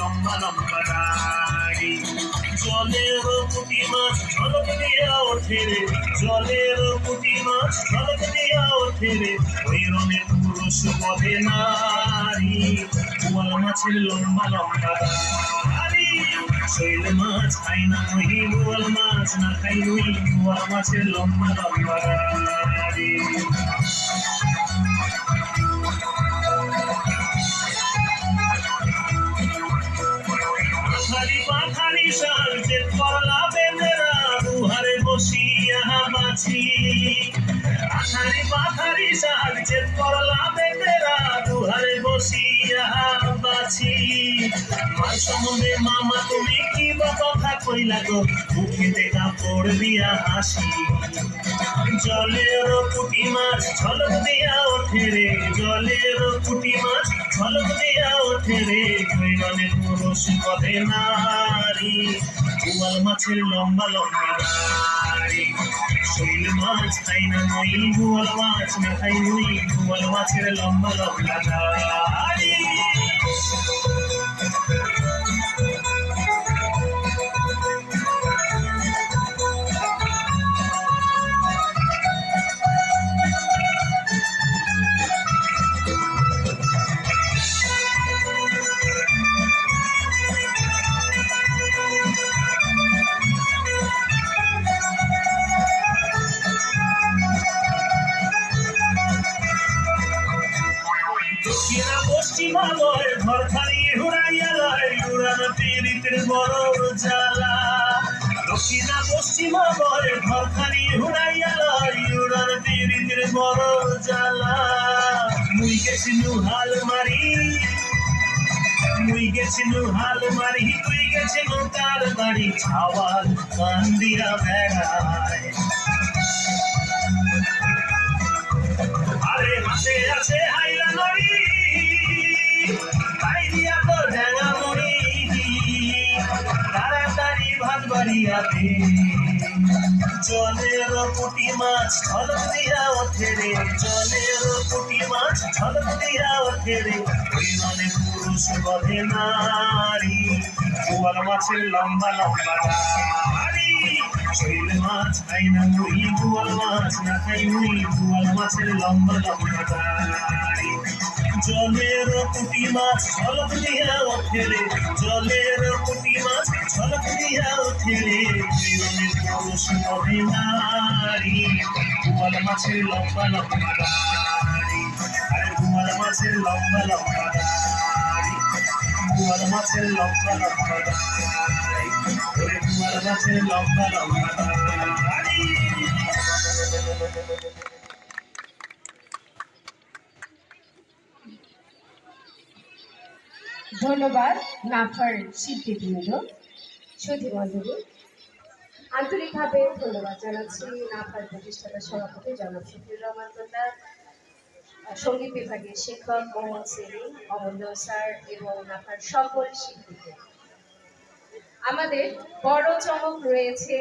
লম্বা লম্বা দাড়ি। জলের পুঁটি মাছ ঝলক দিয়া ওঠে রে, জলের পুঁটি মাছ ঝলক দিয়া ওঠে রে, ওই রণে পুরুষ বধে নারী। বোয়াল মাছের লম্বা লম্বা দাড়ি। শৈল মাছ খাই না নই, বোয়াল মাছ না খাই নই, বোয়াল মাছের লম্বা লম্বা দাড়ি। পাখারি শাল যে করলা বেঁধেরা দুহারে বসিয়া বাছি। পাখারি শাল যে করলা বেঁধেরা দুহারে বসিয়া বাছি। মার সম্বন্ধে মামা তুমি কি বা কথা কইলা গো, মুখে দেখা পড় দিয়া হাসি। জলের পুঁটি মাছ ঝলক দিয়া ওঠে রে, জলের পুঁটি মাছ ঝলক দিয়া ওঠে রে, ওই রণে পুরুষ বধে নারী। বোয়াল মাছের লম্বা লম্বা দাড়ি। শৈল মাছ খাই না নই, বোয়াল মাছ না খাই নই, বোয়াল মাছের লম্বা লম্বা দাড়ি। দক্ষিণা পশ্চিমা বয় ঘরখানি হুড়াইয়া লয়, উড়ানো পীড়িতের বড় জ্বালা। দক্ষিণা পশ্চিমা বয় ঘরখানি হুড়াইয়া লয়, উড়ানো পীড়িতের বড় জ্বালা। মুই গেছিনু হাল মারি, মুই গেছিনু হাল মারি, তুই গেছিনু তার বাড়ি ছাওয়াল কান্দিয়া বেড়ায়। আরে হাতে আছে হাইলা নড়ি, বাইরিয়া তো ডেঙা মরি, তাড়াতাড়ি ভাত বাড়িয়া দে। জলের পুঁটি মাছ ঝলক দিয়া ওঠে রে, জলের পুঁটি মাছ ঝলক দিয়া ওঠে রে, ওই রণে পুরুষ বধে নারী। বোয়াল মাছের লম্বা লম্বা দাড়ি। শৈল মাছ খাই না নই, বোয়াল মাছ না খাই নই, বোয়াল মাছের লম্বা লম্বা দাড়ি। জলের পুঁটি মাছ ঝলক দিয়া ওঠে রে, জলের পুঁটি মাছ ঝলক দিয়া ওঠে রে, ওই রণে পুরুষ বধে নারী। বোয়াল মাছের লম্বা লম্বা দাড়ি। আরে বোয়াল মাছের লম্বা লম্বা দাড়ি, বোয়াল মাছের লম্বা লম্বা দাড়ি, ওরে বোয়াল মাছের লম্বা লম্বা দাড়ি। ধন্যবাদ নাফার শিল্পীবৃন্দ, সুধী মণ্ডলী। আন্তরিকভাবে ধন্যবাদ জানাচ্ছি নাফার প্রতিষ্ঠাতা সভাপতি জনাব শফিউর রহমান কন্যা, সঙ্গীত বিভাগের শিক্ষক মোহাম্মদ সেলিম, অমূল্য স্যার এবং নাফার সকল শিল্পীকে। আমাদের বড় চমক রয়েছে